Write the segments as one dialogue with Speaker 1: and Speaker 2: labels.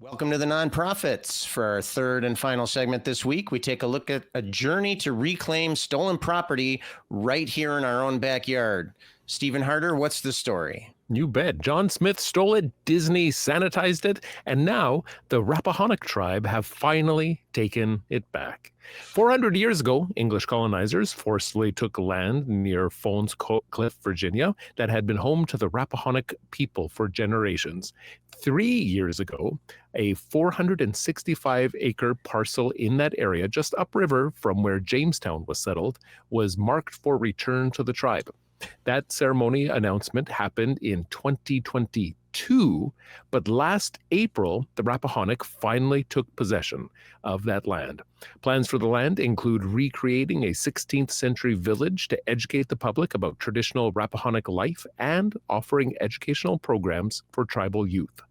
Speaker 1: Welcome to the Nonprofits. For our third and final segment this week, we take a look at a journey to reclaim stolen property right here in our own backyard. Stephen Harder, what's the story?
Speaker 2: You bet. John Smith stole it, Disney sanitized it, and now the Rappahannock tribe have finally taken it back. 400 years ago, English colonizers forcibly took land near Fones Cliff, Virginia, that had been home to the Rappahannock people for generations. 3 years ago, a 465-acre parcel in that area, just upriver from where Jamestown was settled, was marked for return to the tribe. That ceremony announcement happened in 2022, but last April, the Rappahannock finally took possession of that land. Plans for the land include recreating a 16th century village to educate the public about traditional Rappahannock life and offering educational programs for tribal youth.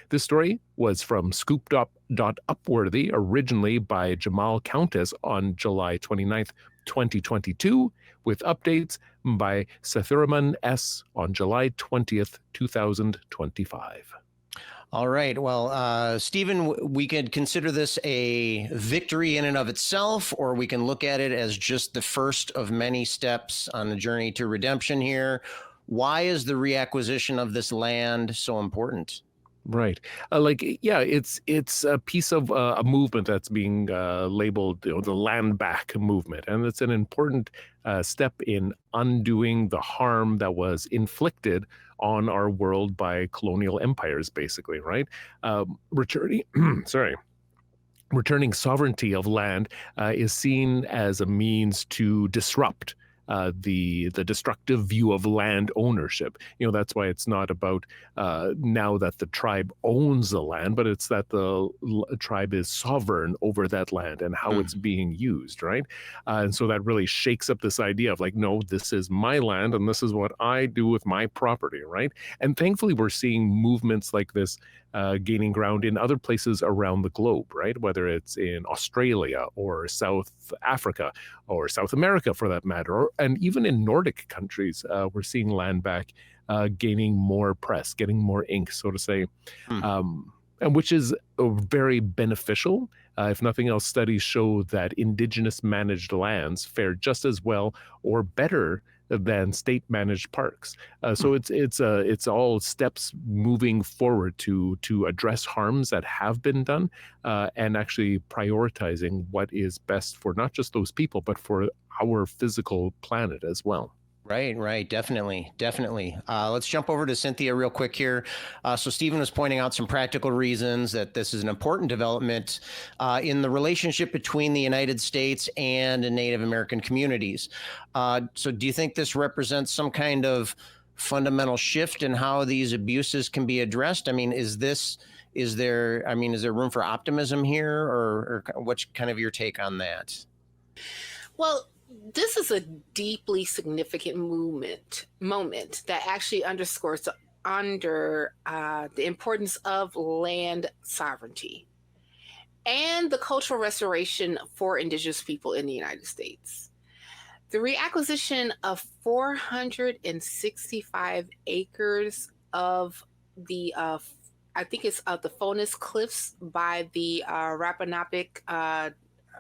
Speaker 2: This story was from Scoop.Upworthy, originally by Jamal Countess on July 29th, 2022, with updates by Sathuraman S. on July 20th, 2025.
Speaker 1: All right. Well, Stephen, we could consider this a victory in and of itself, or we can look at it as just the first of many steps on the journey to redemption here. Why is the reacquisition of this land so important?
Speaker 2: Right. It's a piece of a movement that's being labeled the land back movement. And it's an important step in undoing the harm that was inflicted on our world by colonial empires, basically, right? Returning sovereignty of land is seen as a means to disrupt the destructive view of land ownership. That's why it's not about now that the tribe owns the land, but it's that the tribe is sovereign over that land and how it's being used, right? And so that really shakes up this idea of no, this is my land and this is what I do with my property, right? And thankfully, we're seeing movements like this gaining ground in other places around the globe, right? Whether it's in Australia or South Africa or South America for that matter, and even in Nordic countries, we're seeing land back gaining more press, getting more ink, so to say, and which is very beneficial. If nothing else, studies show that indigenous managed lands fare just as well or better than state-managed parks. So it's all steps moving forward to address harms that have been done and actually prioritizing what is best for not just those people, but for our physical planet as well.
Speaker 1: Right. Definitely. Let's jump over to Cynthia real quick here. So Stephen was pointing out some practical reasons that this is an important development in the relationship between the United States and Native American communities. So do you think this represents some kind of fundamental shift in how these abuses can be addressed? I mean, is there room for optimism here, or what's kind of your take on that?
Speaker 3: Well, this is a deeply significant moment that actually underscores the importance of land sovereignty and the cultural restoration for indigenous people in the United States. The reacquisition of 465 acres of the I think it's the Fones Cliffs by the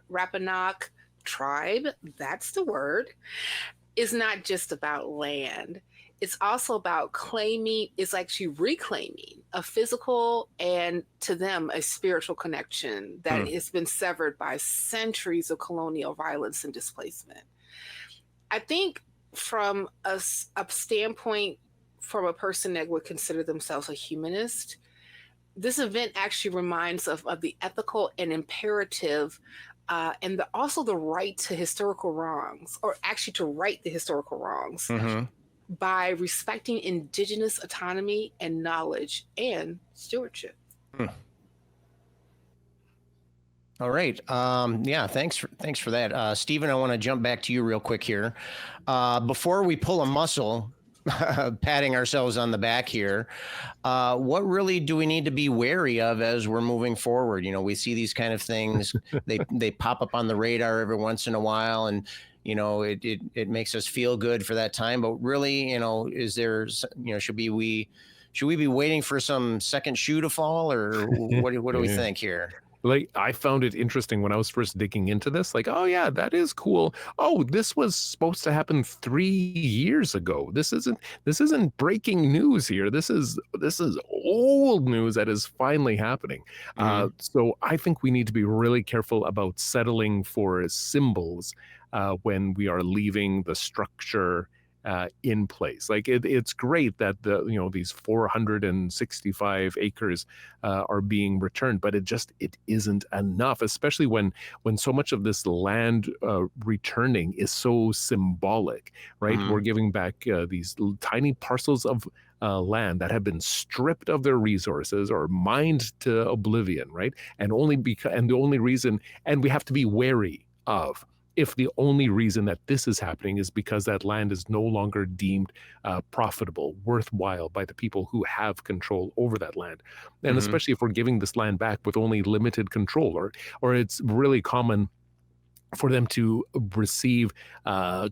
Speaker 3: Rappahannock tribe, that's the word, is not just about land. It's also about it's actually reclaiming a physical and, to them, a spiritual connection that has been severed by centuries of colonial violence and displacement. I think from a standpoint, from a person that would consider themselves a humanist, this event actually reminds of the ethical and imperative and also the right to historical wrongs, or actually to right the historical wrongs by respecting indigenous autonomy and knowledge and stewardship.
Speaker 1: All right. Thanks for that. Stephen, I want to jump back to you real quick here. Before we pull a muscle, patting ourselves on the back here, what really do we need to be wary of as we're moving forward? We see these kind of things, they pop up on the radar every once in a while, and it makes us feel good for that time. But really, should we should we be waiting for some second shoe to fall, or what do we
Speaker 2: Yeah.
Speaker 1: think here?
Speaker 2: Like, I found it interesting when I was first digging into this. Like, oh yeah, that is cool. Oh, this was supposed to happen 3 years ago. This isn't breaking news here. This is old news that is finally happening.
Speaker 1: Mhm.
Speaker 2: So I think we need to be really careful about settling for symbols when we are leaving the structure in place. Like, it's great that these 465 acres are being returned, but it isn't enough, especially when so much of this land returning is so symbolic, right? We're
Speaker 1: Mhm.
Speaker 2: giving back these tiny parcels of land that have been stripped of their resources or mined to oblivion, right? And the only reason, and we have to be wary of, if the only reason that this is happening is because that land is no longer deemed profitable, worthwhile by the people who have control over that land. And
Speaker 1: Mhm.
Speaker 2: especially if we're giving this land back with only limited control, or it's really common for them to receive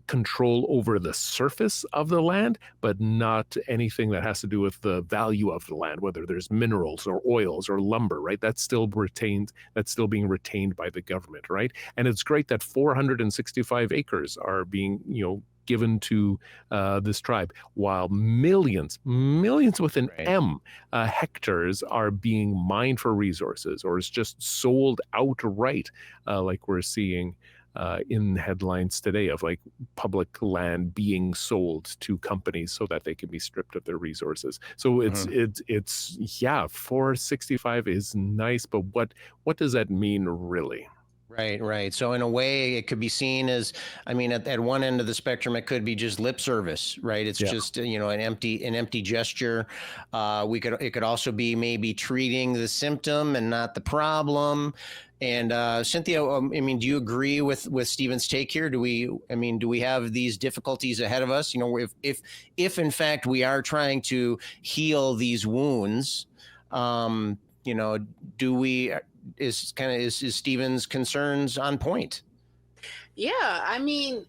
Speaker 2: control over the surface of the land, but not anything that has to do with the value of the land, whether there's minerals or oils or lumber, right? That's still being retained by the government, right? And it's great that 465 acres are being, given to this tribe, while millions with an
Speaker 1: Right.
Speaker 2: M, hectares are being mined for resources, or is just sold outright, like we're seeing in headlines today of like public land being sold to companies so that they can be stripped of their resources. So it's
Speaker 1: Mhm.
Speaker 2: it's yeah, 465 is nice, but what does that mean really?
Speaker 1: Right, right. So in a way, it could be seen as, I mean, at one end of the spectrum, it could be just lip service, right? It's
Speaker 2: Yeah.
Speaker 1: just an empty gesture. It could also be maybe treating the symptom and not the problem. And Cynthia, I mean, do you agree with Stephen's take here? Do we have these difficulties ahead of us? If in fact we are trying to heal these wounds, um, you know, do we? Is Stephen's concerns on point?
Speaker 3: Yeah, I mean,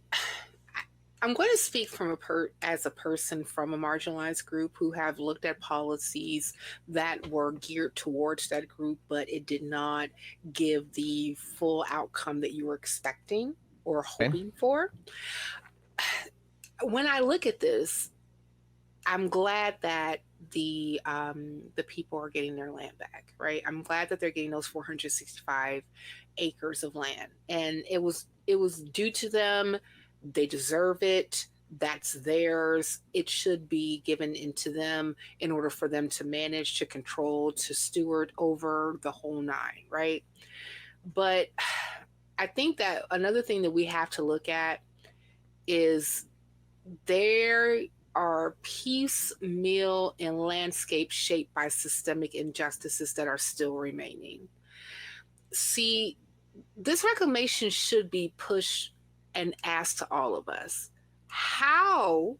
Speaker 3: I'm going to speak from as a person from a marginalized group who have looked at policies that were geared towards that group, but it did not give the full outcome that you were expecting or
Speaker 1: Okay.
Speaker 3: hoping for. When I look at this, I'm glad that the people are getting their land back, right? I'm glad that they're getting those 465 acres of land, and it was due to them. They deserve it. That's theirs. It should be given into them in order for them to manage, to control, to steward over the whole nine, right? But I think that another thing that we have to look at is there are piecemeal and landscapes shaped by systemic injustices that are still remaining. See, this reclamation should be pushed and asked to all of us. How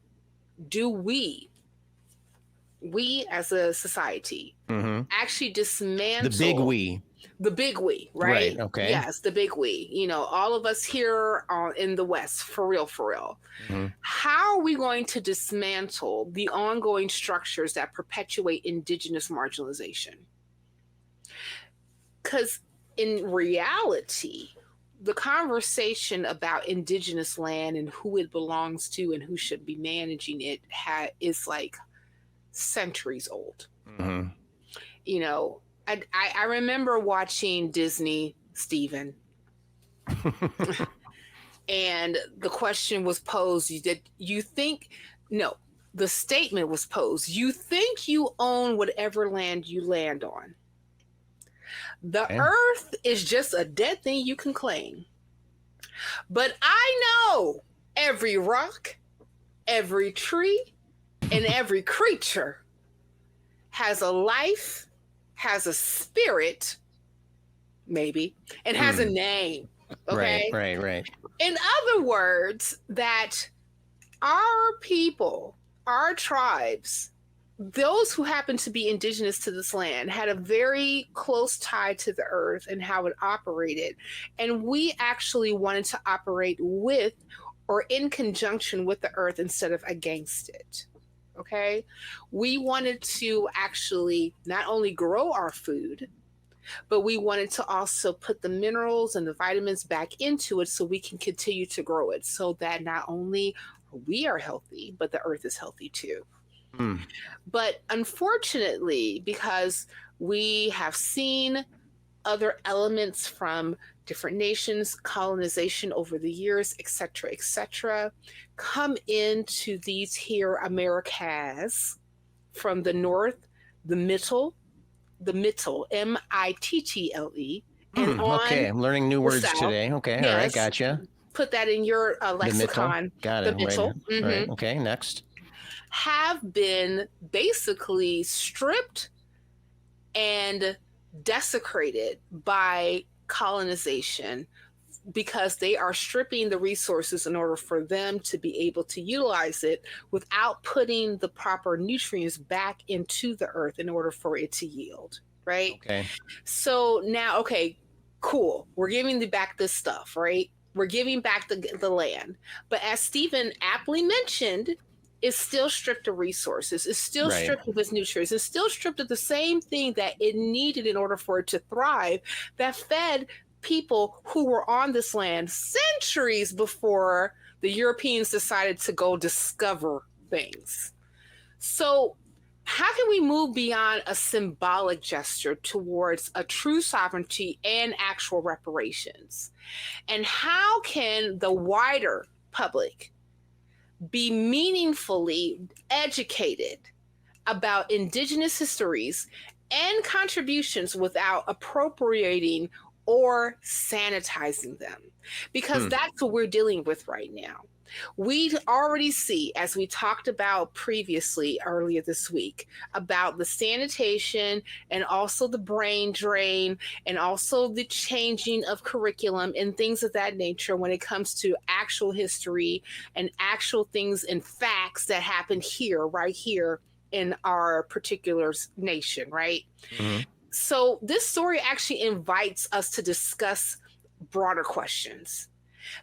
Speaker 3: do we as a society,
Speaker 1: Mm-hmm.
Speaker 3: actually
Speaker 1: The big
Speaker 3: dismantle
Speaker 1: we.
Speaker 3: the big we,
Speaker 1: Right.
Speaker 3: right?
Speaker 1: Okay.
Speaker 3: Yes, the big we. All of us here in the West, for real, for real.
Speaker 1: Mm-hmm.
Speaker 3: How are we going to dismantle the ongoing structures that perpetuate indigenous marginalization? Because in reality, the conversation about indigenous land and who it belongs to and who should be managing it is like centuries old.
Speaker 1: Mm-hmm.
Speaker 3: I remember watching Disney, Stephen, and the question was posed, no, the statement was posed, you think you own whatever land you land on. The
Speaker 1: Okay.
Speaker 3: earth is just a dead thing you can claim. But I know every rock, every tree, and every creature has a life, has a spirit, maybe, and has a name. Okay.
Speaker 1: Right.
Speaker 3: In other words, that our people, our tribes, those who happen to be indigenous to this land had a very close tie to the earth and how it operated. And we actually wanted to operate with or in conjunction with the earth instead of against it. Okay. We wanted to actually not only grow our food, but we wanted to also put the minerals and the vitamins back into it so we can continue to grow it so that not only we are healthy, but the earth is healthy too.
Speaker 1: Hmm.
Speaker 3: But unfortunately, because we have seen other elements from different nations, colonization over the years, et cetera, come into these here Americas from the north, the middle, Mittle, and
Speaker 1: Okay,
Speaker 3: on
Speaker 1: I'm learning new
Speaker 3: the
Speaker 1: words
Speaker 3: south.
Speaker 1: today. Okay, all right,
Speaker 3: Yes,
Speaker 1: gotcha.
Speaker 3: put that in your
Speaker 1: The middle,
Speaker 3: lexicon.
Speaker 1: got
Speaker 3: The
Speaker 1: it. Right.
Speaker 3: middle.
Speaker 1: All right. Okay, next.
Speaker 3: Have been basically stripped and desecrated by colonization because they are stripping the resources in order for them to be able to utilize it without putting the proper nutrients back into the earth in order for it to yield, right?
Speaker 1: Okay.
Speaker 3: So now, okay, cool. We're giving back this stuff, right? We're giving back the land. But as Stephen aptly mentioned, it's still stripped of resources. It's still
Speaker 1: Right.
Speaker 3: stripped of its nutrients. It's still stripped of the same thing that it needed in order for it to thrive, that fed people who were on this land centuries before the Europeans decided to go discover things. So, how can we move beyond a symbolic gesture towards a true sovereignty and actual reparations? And how can the wider public be meaningfully educated about indigenous histories and contributions without appropriating or sanitizing them? Because that's what we're dealing with right now. We already see, as we talked about previously earlier this week, about the sanitation and also the brain drain and also the changing of curriculum and things of that nature when it comes to actual history and actual things and facts that happen here, right here in our particular nation, right?
Speaker 1: Mm-hmm.
Speaker 3: So this story actually invites us to discuss broader questions.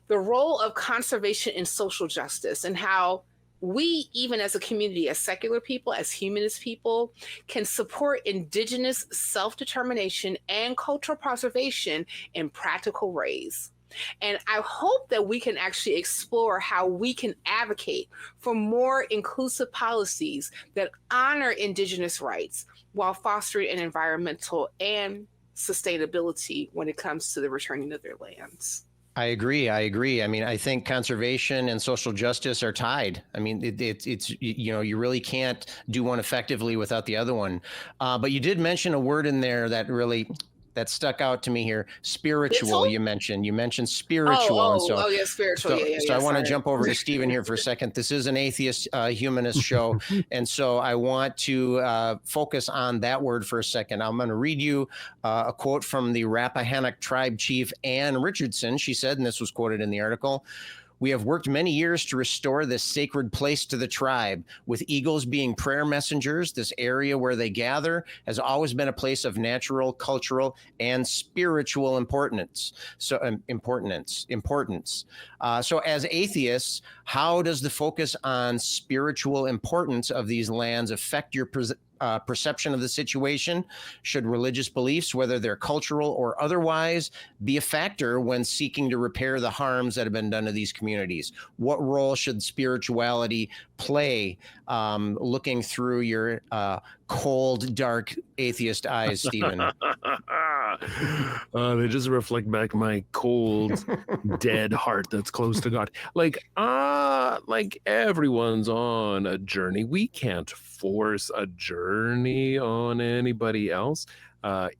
Speaker 3: The role of conservation in social justice and how we, even as a community, as secular people, as humanist people, can support indigenous self-determination and cultural preservation in practical ways. And I hope that we can actually explore how we can advocate for more inclusive policies that honor indigenous rights while fostering an environmental and sustainability when it comes to the returning of their lands.
Speaker 1: I agree. I mean, I think conservation and social justice are tied. I mean, it's you really can't do one effectively without the other one. But you did mention a word in there that stuck out to me here. Spiritual.
Speaker 3: Mental?
Speaker 1: You mentioned spiritual, and
Speaker 3: Yeah, spiritual.
Speaker 1: so I want to jump over to Stephen here for a second. This is an atheist humanist show, and so I want to focus on that word for a second. I'm going to read you a quote from the Rappahannock tribe chief Ann Richardson. She said, and this was quoted in the article, "We have worked many years to restore this sacred place to the tribe. With eagles being prayer messengers, this area where they gather has always been a place of natural, cultural, and spiritual importance. So, So as atheists, how does the focus on spiritual importance of these lands affect your perception of the situation? Should religious beliefs, whether they're cultural or otherwise, be a factor when seeking to repair the harms that have been done to these communities? What role should spirituality play, looking through your cold, dark atheist eyes, Stephen?"
Speaker 2: They just reflect back my cold, dead heart that's close to God. Like everyone's on a journey. We can't force a journey on anybody else.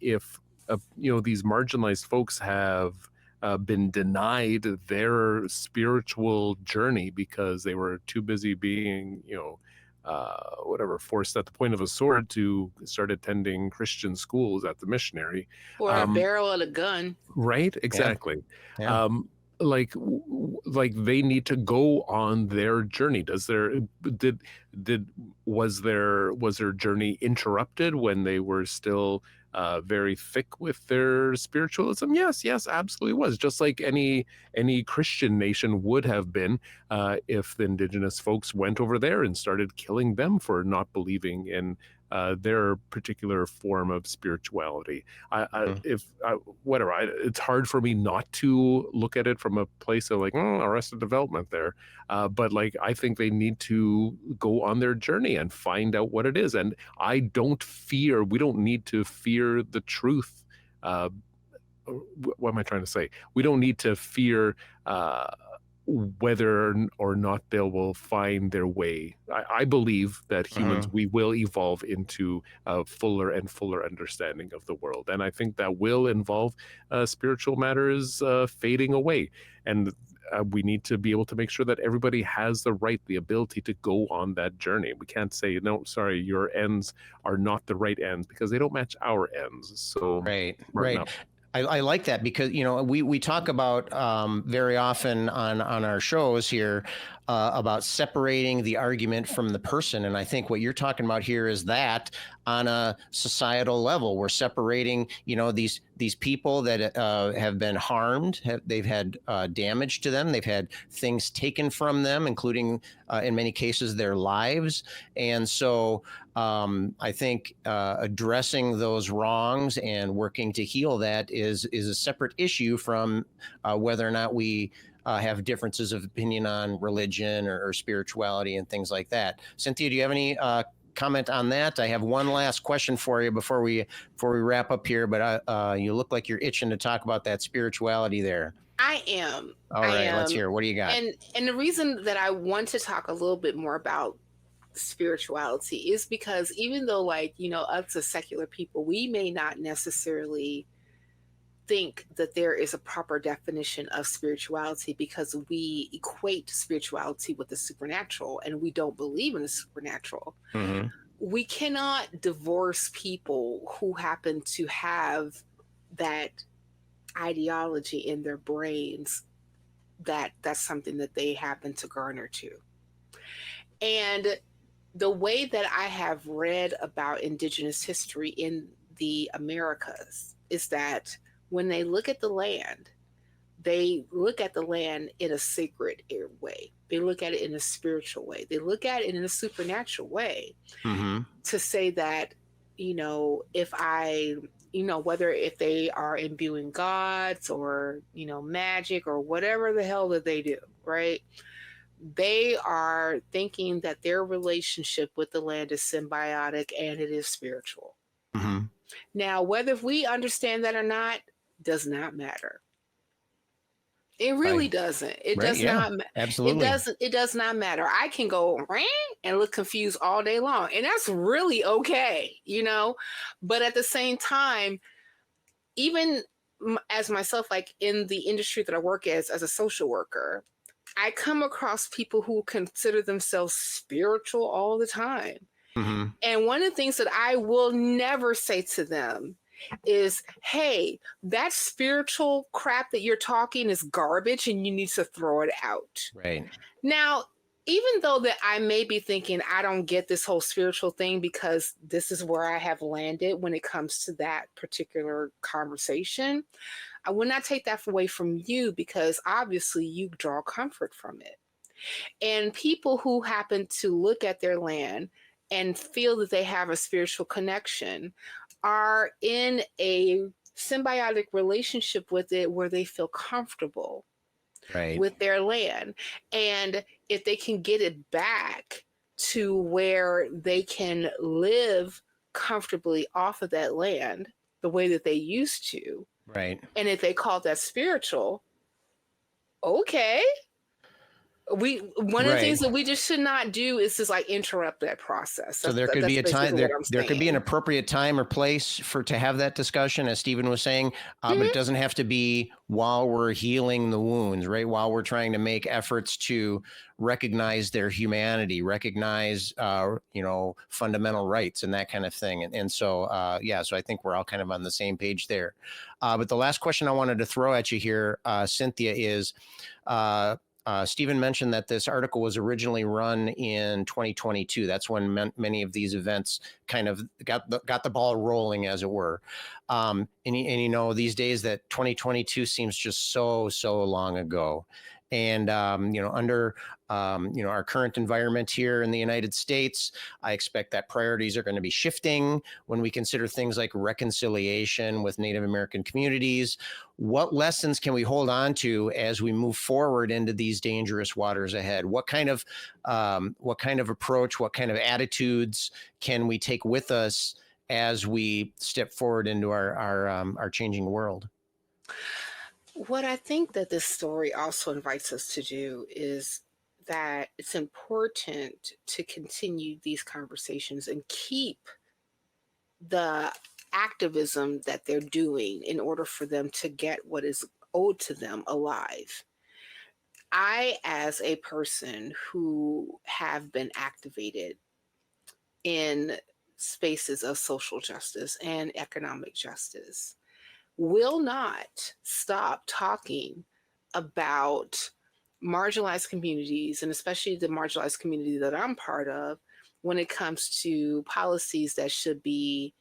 Speaker 2: If these marginalized folks have been denied their spiritual journey because they were too busy being, forced at the point of a sword to start attending Christian schools at the missionary.
Speaker 3: Or a barrel and a gun.
Speaker 2: Right? Exactly.
Speaker 1: Yeah.
Speaker 2: Like they need to go on their journey. Was their journey interrupted when they were still very thick with their spiritualism? Yes, yes, absolutely was. Just like any Christian nation would have been if the indigenous folks went over there and started killing them for not believing in their particular form of spirituality. It's hard for me not to look at it from a place of like, Arrested Development there. But like, I think they need to go on their journey and find out what it is. And we don't need to fear the truth. What am I trying to say? We don't need to fear whether or not they will find their way. I believe that humans, we will evolve into a fuller and fuller understanding of the world. And I think that will involve spiritual matters fading away. And we need to be able to make sure that everybody has the ability to go on that journey. We can't say, no, sorry, your ends are not the right ends because they don't match our ends. So
Speaker 1: right. I like that because, we talk about very often on our shows here about separating the argument from the person. And I think what you're talking about here is that on a societal level, we're separating, these people that have been harmed, they've had damage to them, they've had things taken from them, including in many cases their lives. And so I think addressing those wrongs and working to heal that is a separate issue from whether or not we have differences of opinion on religion or spirituality and things like that. Cynthia, do you have any comment on that? I have one last question for you before we wrap up here, but you look like you're itching to talk about that spirituality there.
Speaker 3: I am.
Speaker 1: All right, let's hear. What do you got?
Speaker 3: And the reason that I want to talk a little bit more about spirituality is because even though, like, us as secular people, we may not necessarily think that there is a proper definition of spirituality because we equate spirituality with the supernatural and we don't believe in the supernatural.
Speaker 1: Mm-hmm.
Speaker 3: We cannot divorce people who happen to have that ideology in their brains that's something that they happen to garner to. And the way that I have read about indigenous history in the Americas is that when they look at the land, they look at the land in a sacred way. They look at it in a spiritual way. They look at it in a supernatural way to say that, if they are imbuing gods or, magic or whatever the hell that they do, right? They are thinking that their relationship with the land is symbiotic and it is spiritual.
Speaker 1: Mm-hmm.
Speaker 3: Now, whether we understand that or not does not matter. It really doesn't. It does not.
Speaker 1: Absolutely.
Speaker 3: It does not matter. I can go and look confused all day long, and that's really okay, But at the same time, even as myself, like in the industry that I work as a social worker, I come across people who consider themselves spiritual all the time.
Speaker 1: Mm-hmm.
Speaker 3: And one of the things that I will never say to them is, hey, that spiritual crap that you're talking is garbage and you need to throw it out.
Speaker 1: Right.
Speaker 3: Now, even though that I may be thinking, I don't get this whole spiritual thing because this is where I have landed when it comes to that particular conversation, I will not take that away from you because obviously you draw comfort from it. And people who happen to look at their land and feel that they have a spiritual connection are in a symbiotic relationship with it where they feel comfortable with their land. And if they can get it back to where they can live comfortably off of that land the way that they used to,
Speaker 1: right?
Speaker 3: And if they call that spiritual, okay. One of the things that we just should not do is just like interrupt that process.
Speaker 1: So there could be a time, there could be an appropriate time or place to have that discussion, as Stephen was saying, but it doesn't have to be while we're healing the wounds, right? While we're trying to make efforts to recognize their humanity, recognize, fundamental rights and that kind of thing. And so, so I think we're all kind of on the same page there. But the last question I wanted to throw at you here, Cynthia, is, Stephen mentioned that this article was originally run in 2022. That's when many of these events kind of got the ball rolling, as it were. And you know, these days that 2022 seems just so long ago. And you know, under you know, our current environment here in the United States, I expect that priorities are going to be shifting when we consider things like reconciliation with Native American communities. What lessons can we hold on to as we move forward into these dangerous waters ahead? What kind of approach, what kind of attitudes can we take with us as we step forward into our changing world?
Speaker 3: What I think that this story also invites us to do is that it's important to continue these conversations and keep the activism that they're doing in order for them to get what is owed to them alive. I, as a person who have been activated in spaces of social justice and economic justice, will not stop talking about marginalized communities, and especially the marginalized community that I'm part of, when it comes to policies that should be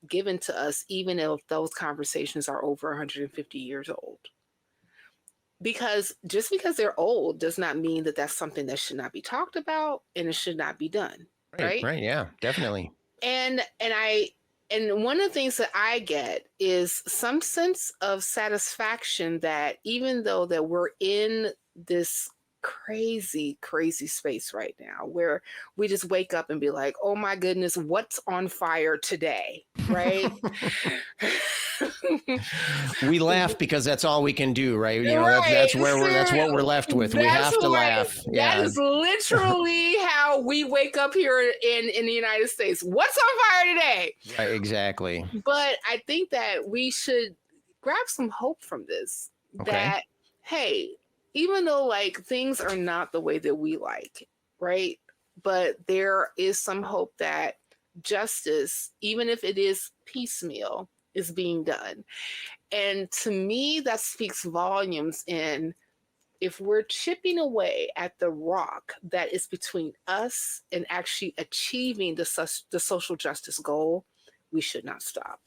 Speaker 3: given to us, even if those conversations are over 150 years old. Because just because they're old does not mean that that's something that should not be talked about and it should not be done. Right?
Speaker 1: Right. Yeah, definitely.
Speaker 3: And one of the things that I get is some sense of satisfaction that even though that we're in this crazy space right now where we just wake up and be like, oh my goodness, what's on fire today? Right?
Speaker 1: We laugh because that's all we can do, right? You know, that's what we're left with. We have to laugh.
Speaker 3: That is literally how we wake up here in the United States. What's on fire today?
Speaker 1: Right, exactly.
Speaker 3: But I think that we should grab some hope from this.
Speaker 1: Okay.
Speaker 3: That, hey, even though like things are not the way that we like, right? But there is some hope that justice, even if it is piecemeal, is being done. And to me, that speaks volumes in if we're chipping away at the rock that is between us and actually achieving the social justice goal, we should not stop.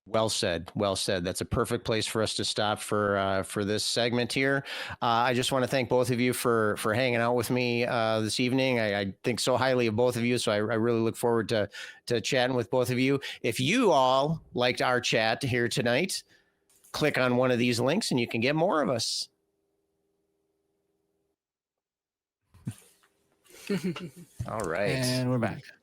Speaker 1: Well said. Well said. That's a perfect place for us to stop for this segment here. I just want to thank both of you for hanging out with me this evening. I think so highly of both of you, so I really look forward to chatting with both of you. If you all liked our chat here tonight, click on one of these links and you can get more of us. All right.
Speaker 4: And we're back.